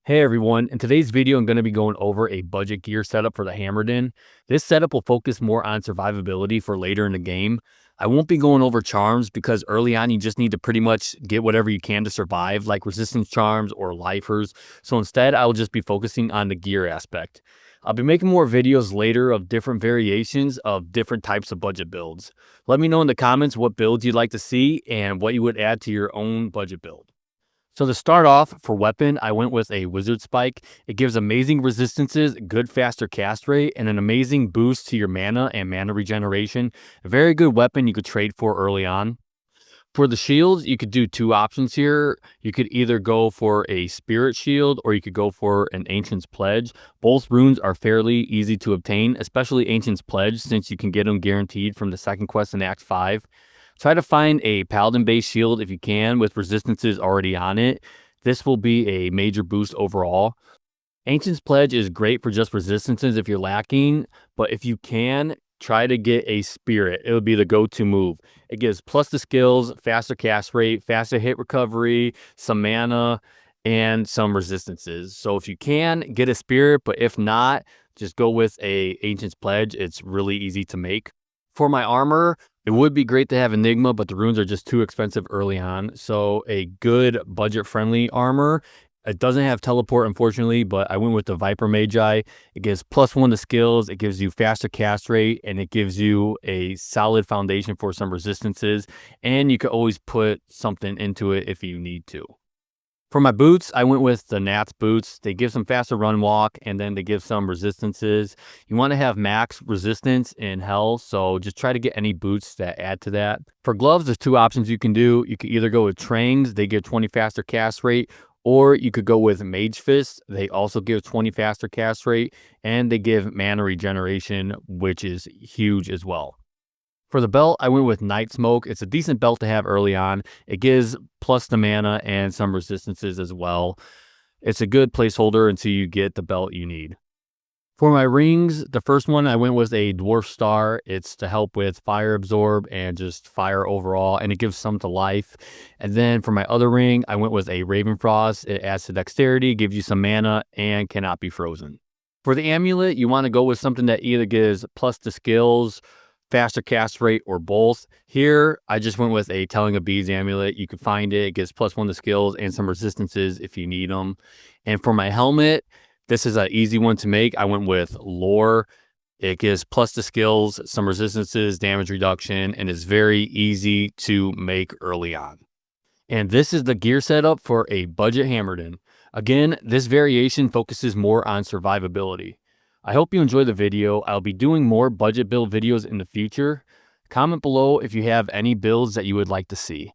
Hey everyone, in today's video, I'm going to be going over a budget gear setup for the Hammerdin. This setup will focus more on survivability for later in the game. I won't be going over charms because early on you just need to pretty much get whatever you can to survive, like resistance charms or lifers. So instead, I will just be focusing on the gear aspect. I'll be making more videos later of different variations of different types of budget builds. Let me know in the comments what builds you'd like to see and what you would add to your own budget build. So to start off, for weapon, I went with a wizard spike. It gives amazing resistances, good faster cast rate, and an amazing boost to your mana and mana regeneration. A very good weapon you could trade for early on. For the shields, you could do two options here. You could either go for a spirit shield or you could go for an ancient's pledge. Both runes are fairly easy to obtain, especially ancient's pledge, since you can get them guaranteed from the second quest in Act 5. Try to find a paladin-based shield if you can with resistances already on it. This will be a major boost overall. Ancient's Pledge is great for just resistances if you're lacking, but if you can, try to get a Spirit. It would be the go-to move. It gives plus the skills, faster cast rate, faster hit recovery, some mana, and some resistances. So if you can, get a Spirit, but if not, just go with a Ancient's Pledge. It's really easy to make. For my armor, it would be great to have Enigma, but the runes are just too expensive early on. So a good budget-friendly armor. It doesn't have teleport, unfortunately, but I went with the Viper Magi. It gives +1 to skills, it gives you faster cast rate, and it gives you a solid foundation for some resistances. And you can always put something into it if you need to. For my boots, I went with the Nats boots. They give some faster run walk, and then they give some resistances. You want to have max resistance in hell, so just try to get any boots that add to that. For gloves, there's two options you can do. You could either go with Trangs, they give 20 faster cast rate, or you could go with Mage Fist. They also give 20 faster cast rate, and they give mana regeneration, which is huge as well. For the belt, I went with Night Smoke. It's a decent belt to have early on. It gives plus the mana and some resistances as well. It's a good placeholder until you get the belt you need. For my rings, the first one I went with a Dwarf Star. It's to help with fire absorb and just fire overall, and it gives some to life. And then for my other ring, I went with a Raven Frost. It adds to dexterity, gives you some mana, and cannot be frozen. For the amulet, you want to go with something that either gives plus to skills, faster cast rate, or both. Here, I just went with a Telling of Bees amulet. You can find it. It gives +1 to skills and some resistances if you need them. And for my helmet, this is an easy one to make. I went with Lore. It gives plus to skills, some resistances, damage reduction, and is very easy to make early on. And this is the gear setup for a budget Hammerdin. Again, this variation focuses more on survivability. I hope you enjoy the video. I'll be doing more budget build videos in the future. Comment below if you have any builds that you would like to see.